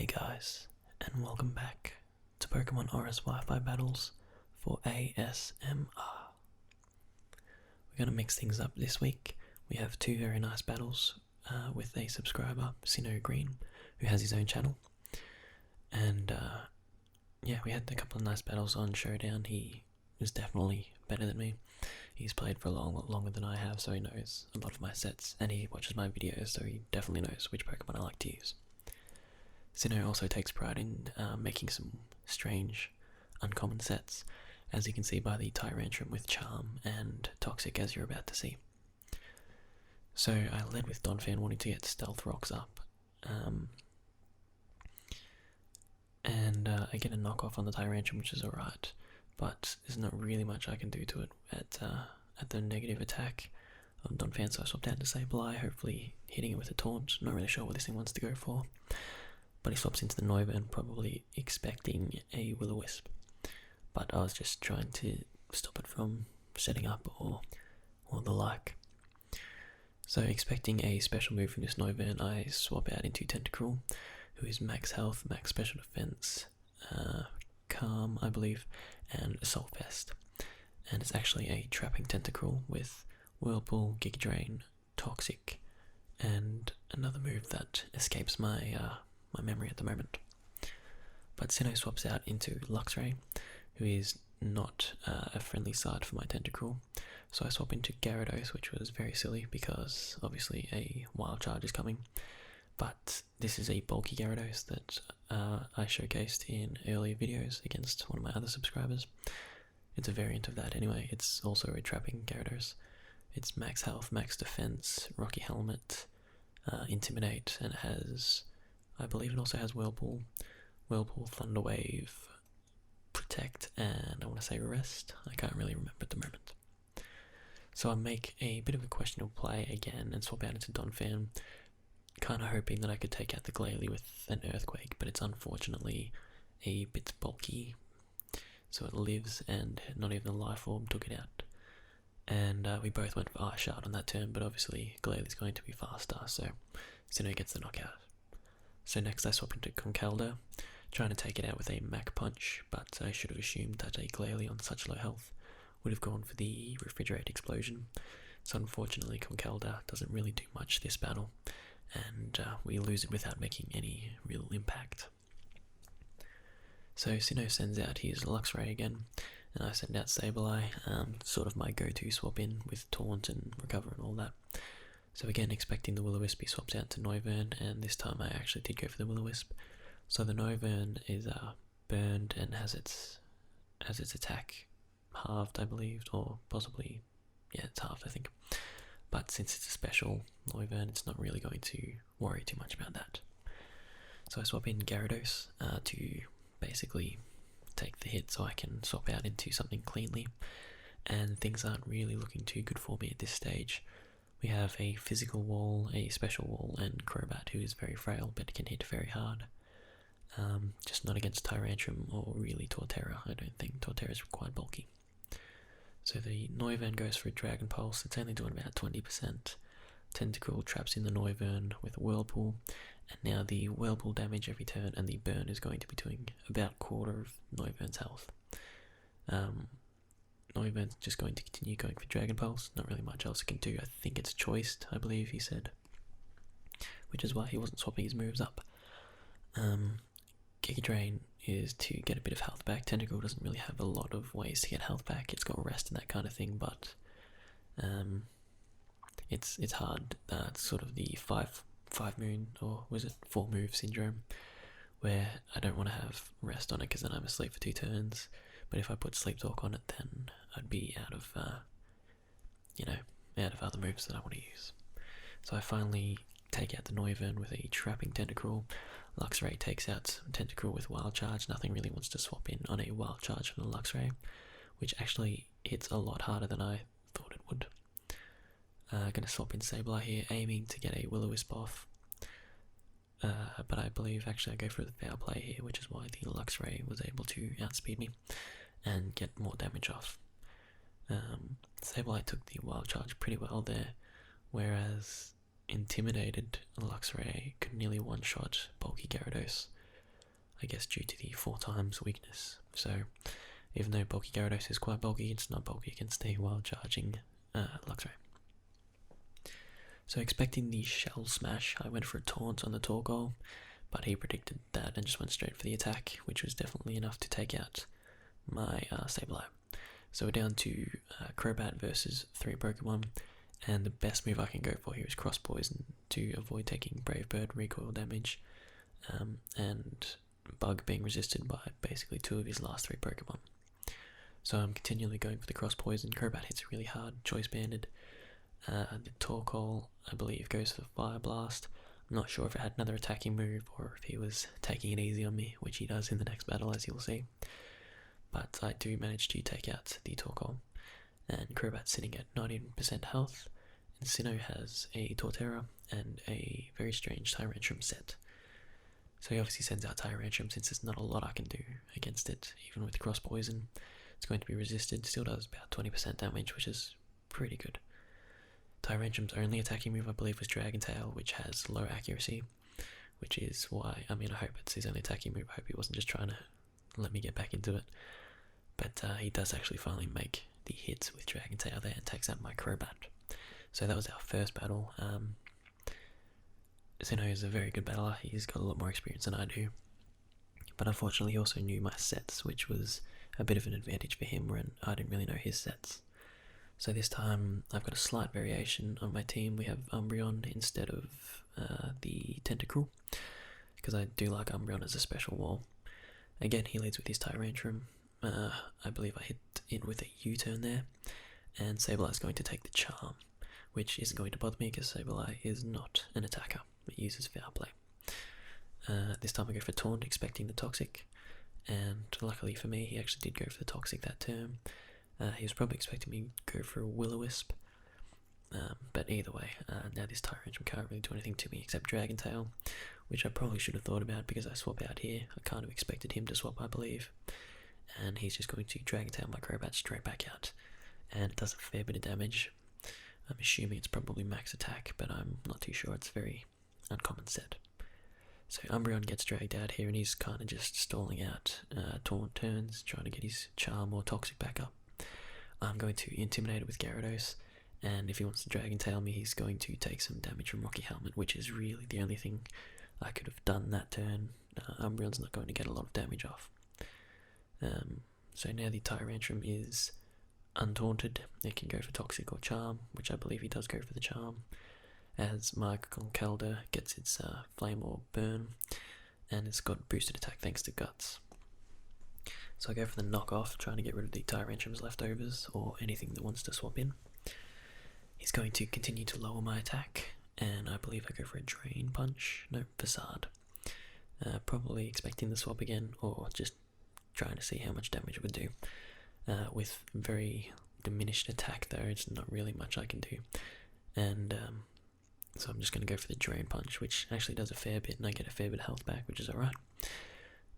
Hey guys, and welcome back to Pokemon Oris Wi-Fi battles for ASMR. We're going to mix things up this week. We have two very nice battles with a subscriber, SinnohGreen, who has his own channel. And we had a couple of nice battles on Showdown. He is definitely better than me. He's played for a lot longer than I have, so he knows a lot of my sets, and he watches my videos, so he definitely knows which Pokemon I like to use. Sinnoh also takes pride in making some strange, uncommon sets, as you can see by the Tyrantrum with Charm and Toxic, as you're about to see. So I led with Donphan wanting to get Stealth Rocks up, and I get a knockoff on the Tyrantrum, which is alright, but there's not really much I can do to it at the negative attack of Donphan, so I swapped out to Sableye, hopefully hitting it with a taunt. Not really sure what this thing wants to go for. But he swaps into the Noivern, probably expecting a Will-O-Wisp. But I was just trying to stop it from setting up or the like. So expecting a special move from this Noivern, I swap out into Tentacruel, who is max health, max special defense, calm, I believe, and Assault Vest. And it's actually a trapping Tentacruel with Whirlpool, Giga Drain, Toxic, and another move that escapes my memory at the moment. But Sinnoh swaps out into Luxray, who is not a friendly side for my Tentacruel. So I swap into Gyarados, which was very silly because obviously a Wild Charge is coming. But this is a bulky Gyarados that I showcased in earlier videos against one of my other subscribers. It's a variant of that anyway. It's also a trapping Gyarados. It's max health, max defense, Rocky Helmet, Intimidate, and it has, I believe it also has Whirlpool, Thunder Wave, Protect, and I want to say Rest. I can't really remember at the moment. So I make a bit of a questionable play again and swap out into Donphan, kind of hoping that I could take out the Glalie with an Earthquake, but it's unfortunately a bit bulky, so it lives and not even a Life Orb took it out. And we both went for Ice Shard on that turn, but obviously Glalie's going to be faster, so Sinnoh gets the knockout. So next I swap into Conkeldurr, trying to take it out with a Mach Punch, but I should have assumed that a Glalie on such low health would have gone for the Refrigerate Explosion. So unfortunately Conkeldurr doesn't really do much this battle, and we lose it without making any real impact. So Sinnoh sends out his Luxray again, and I send out Sableye, sort of my go-to swap in with Taunt and Recover and all that. So again, expecting the Will-O-Wisp, he swaps out to Noivern, and this time I actually did go for the Will-O-Wisp. So the Noivern is burned and has its attack halved, I believe, or possibly, yeah, it's halved, I think. But since it's a special Noivern, it's not really going to worry too much about that. So I swap in Gyarados to basically take the hit so I can swap out into something cleanly, and things aren't really looking too good for me at this stage. We have a physical wall, a special wall, and Crobat, who is very frail but can hit very hard. Just not against Tyrantrum or really Torterra. I don't think Torterra is quite bulky. So the Noivern goes for a Dragon Pulse. It's only doing about 20%. Tentacruel traps in the Noivern with a Whirlpool, and now the Whirlpool damage every turn and the burn is going to be doing about a quarter of Noivern's health. Noivern's just going to continue going for Dragon Pulse. Not really much else it can do. I think it's choiced, I believe he said, which is why he wasn't swapping his moves up. Giga Drain is to get a bit of health back. Tentacruel doesn't really have a lot of ways to get health back. It's got rest and that kind of thing, but it's hard. It's sort of the five moon, or was it 4 move syndrome, where I don't want to have rest on it because then I'm asleep for 2 turns. But if I put Sleep Talk on it, then I'd be out of other moves that I want to use. So I finally take out the Noivern with a trapping Tentacruel. Luxray takes out Tentacruel with Wild Charge. Nothing really wants to swap in on a Wild Charge from the Luxray, which actually hits a lot harder than I thought it would. Gonna swap in Sableye here, aiming to get a Will-O-Wisp off. But I believe actually I go for the foul play here, which is why the Luxray was able to outspeed me and get more damage off. Sableye took the Wild Charge pretty well there, whereas intimidated Luxray could nearly one-shot bulky Gyarados I guess due to the 4 times weakness. So even though bulky Gyarados is quite bulky, it's not bulky against the wild charging Luxray. So expecting the Shell Smash, I went for a taunt on the Torkoal, but he predicted that and just went straight for the attack, which was definitely enough to take out my Sableye. So we're down to Crobat versus 3 Pokemon, and the best move I can go for here is Cross Poison to avoid taking Brave Bird recoil damage, and Bug being resisted by basically 2 of his last 3 Pokemon. So I'm continually going for the Cross Poison. Crobat hits really hard, Choice Banded. The Torkoal, I believe, goes for Fire Blast. I'm not sure if it had another attacking move or if he was taking it easy on me, which he does in the next battle, as you'll see. But I do manage to take out the Torkoal, and Crobat's sitting at 19% health, and Sinnoh has a Torterra and a very strange Tyrantrum set. So he obviously sends out Tyrantrum since there's not a lot I can do against it, even with Cross Poison. It's going to be resisted, still does about 20% damage, which is pretty good. Tyrantrum's only attacking move, I believe, was Dragon Tail, which has low accuracy, which is why, I hope it's his only attacking move. I hope he wasn't just trying to let me get back into it. But he does actually finally make the hits with Dragon Tail there and takes out my Crobat. So that was our first battle. Sinnoh is a very good battler. He's got a lot more experience than I do. But unfortunately he also knew my sets, which was a bit of an advantage for him when I didn't really know his sets. So this time I've got a slight variation on my team. We have Umbreon instead of the Tentacruel, because I do like Umbreon as a special wall. Again, he leads with his Tyrantrum. I believe I hit in with a U-turn there, and Sableye is going to take the Charm, which isn't going to bother me because Sableye is not an attacker. It uses Foul Play. This time I go for Taunt, expecting the Toxic, and luckily for me, he actually did go for the Toxic that turn. He was probably expecting me to go for a Will-O-Wisp, but either way, now this Tyrantrum can't really do anything to me except Dragon Tail, which I probably should have thought about because I swap out here. I kind of expected him to swap, I believe, and he's just going to Dragon Tail my Crobat straight back out, and it does a fair bit of damage. I'm assuming it's probably max attack, but I'm not too sure. It's a very uncommon set. So Umbreon gets dragged out here, and he's kind of just stalling out taunt turns, trying to get his Charm or Toxic back up. I'm going to Intimidate it with Gyarados, and if he wants to Dragon Tail me, he's going to take some damage from Rocky Helmet, which is really the only thing I could have done that turn. Umbreon's not going to get a lot of damage off. So now the Tyrantrum is untaunted. It can go for Toxic or Charm, which I believe he does go for the Charm, as my Conkeldurr gets its Flame or Burn, and it's got boosted attack thanks to Guts. So I go for the knockoff, trying to get rid of the Tyrantrum's leftovers, or anything that wants to swap in. He's going to continue to lower my attack, and I believe I go for a Drain Punch. No, Facade. Probably expecting the swap again, or just trying to see how much damage it would do. With very diminished attack though, it's not really much I can do. And so I'm just going to go for the Drain Punch, which actually does a fair bit, and I get a fair bit of health back, which is alright.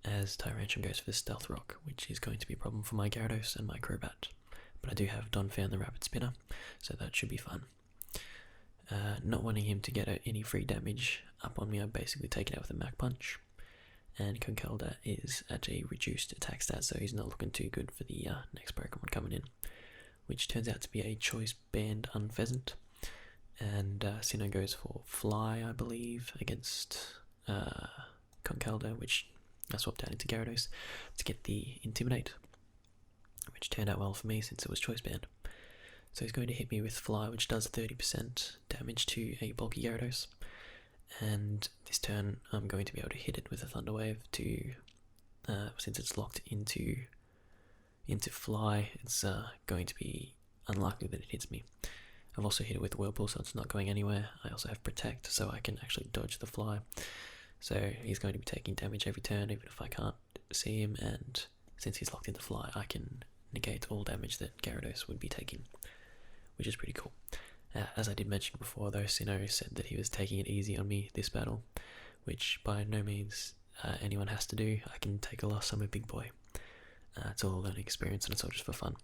As Tyrantrum goes for the Stealth Rock, which is going to be a problem for my Gyarados and my Crobat. But I do have Donphan the Rapid Spinner, so that should be fun. Not wanting him to get any free damage up on me, I basically take it out with a Mach Punch. And Conkeldurr is at a reduced attack stat, so he's not looking too good for the next Pokemon coming in, which turns out to be a Choice Band Unpheasant. And Sinnoh goes for Fly, I believe, against Conkeldurr, which I swapped out into Gyarados to get the Intimidate, which turned out well for me since it was Choice Band. So he's going to hit me with Fly, which does 30% damage to a bulky Gyarados. And this turn I'm going to be able to hit it with a Thunder Wave to, since it's locked into Fly, it's going to be unlikely that it hits me. I've also hit it with Whirlpool, so it's not going anywhere. I also have Protect, so I can actually dodge the Fly. So he's going to be taking damage every turn, even if I can't see him, and since he's locked into Fly, I can negate all damage that Gyarados would be taking, which is pretty cool. As I did mention before though, Sinnoh said that he was taking it easy on me this battle, which by no means anyone has to do. I can take a loss, I'm a big boy. It's all a learning experience and it's all just for fun.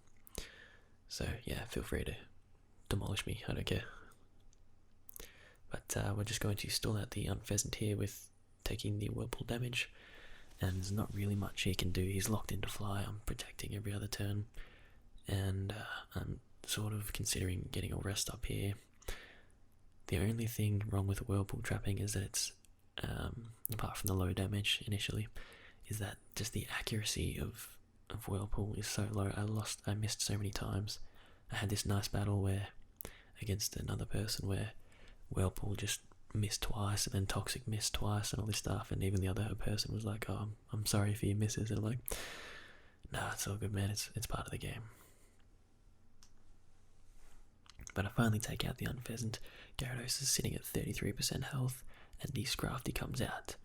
So yeah, feel free to demolish me, I don't care. But we're just going to stall out the Unpheasant here with taking the Whirlpool damage, and there's not really much he can do. He's locked into fly. I'm protecting every other turn, and I'm sort of considering getting a rest up here. The only thing wrong with Whirlpool trapping is that it's, apart from the low damage initially, is that just the accuracy of Whirlpool is so low. I missed so many times. I had this nice battle where, against another person, where Whirlpool just missed twice, and then Toxic missed twice, and all this stuff, and even the other person was like, "Oh, I'm sorry for your misses," and I'm like, "Nah, it's all good, man. It's part of the game." But I finally take out the Unpheasant. Gyarados is sitting at 33% health, and the Scrafty comes out.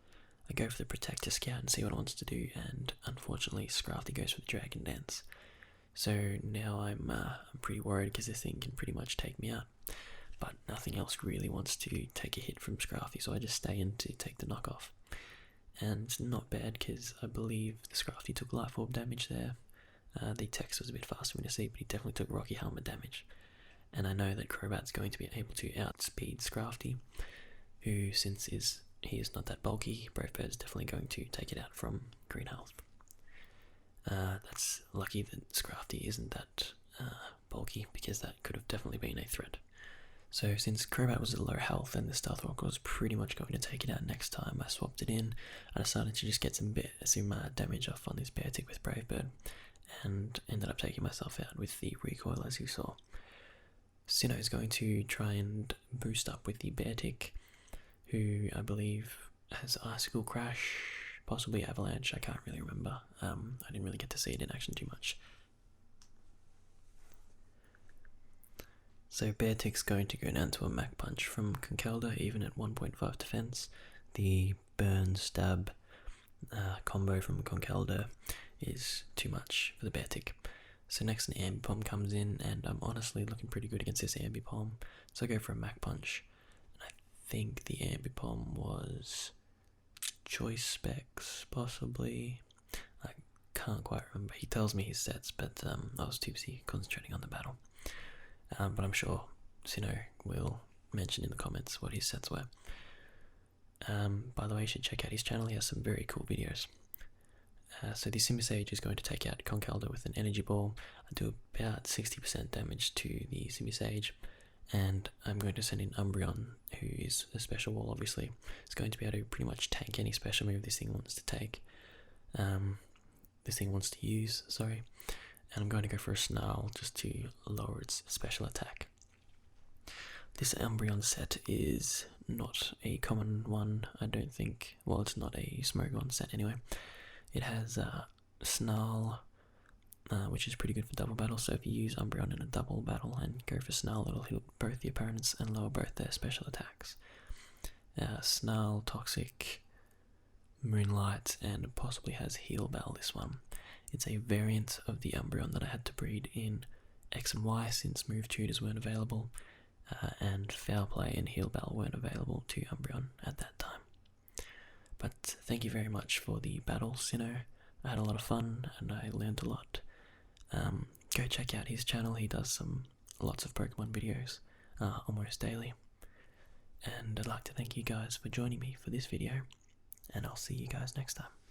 I go for the Protector Scout and see what it wants to do, and unfortunately Scrafty goes for the Dragon Dance. So now I'm pretty worried because this thing can pretty much take me out. But nothing else really wants to take a hit from Scrafty, so I just stay in to take the knockoff. And it's not bad because I believe the Scrafty took Life Orb damage there. The text was a bit fast for me to see, but he definitely took Rocky Helmet damage. And I know that Crobat's going to be able to outspeed Scrafty, who, since he is not that bulky, Brave Bird is definitely going to take it out from Green Health. That's lucky that Scrafty isn't that bulky, because that could have definitely been a threat. So since Crobat was at low health and the Stealth Rock was pretty much going to take it out next time, I swapped it in. I decided to just get some damage off on this Beartic with Brave Bird, and ended up taking myself out with the recoil, as you saw. Sinnoh is going to try and boost up with the Beartic, who I believe has Icicle Crash, possibly Avalanche, I can't really remember. I didn't really get to see it in action too much. So Beartic's going to go down to a Mach Punch from Conkeldurr, even at 1.5 defense. The Burn Stab combo from Conkeldurr is too much for the Beartic. So next an Ambipom comes in, and I'm honestly looking pretty good against this Ambipom. So I go for a Mach Punch. And I think the Ambipom was Choice Specs, possibly. I can't quite remember. He tells me his sets, but I was too busy concentrating on the battle. But I'm sure Sinnoh will mention in the comments what his sets were. By the way, you should check out his channel. He has some very cool videos. So the Simisage is going to take out Conkeldurr with an Energy Ball. I do about 60% damage to the Simisage, and I'm going to send in Umbreon, who is a special wall, obviously. It's going to be able to pretty much tank any special move this thing wants to take. This thing wants to use, sorry. And I'm going to go for a Snarl just to lower its special attack. This Umbreon set is not a common one, I don't think. Well, it's not a Smogon set anyway. It has Snarl, which is pretty good for double battle, so if you use Umbreon in a double battle and go for Snarl, it'll hit both the opponents and lower both their special attacks. Snarl, Toxic, Moonlight, and possibly has Heal Bell, this one. It's a variant of the Umbreon that I had to breed in X and Y since Move Tutors weren't available, and Foul Play and Heal Bell weren't available to Umbreon at that time. But thank you very much for the battle, Sinnoh. I had a lot of fun and I learned a lot. Go check out his channel. He does lots of Pokemon videos almost daily. And I'd like to thank you guys for joining me for this video, and I'll see you guys next time.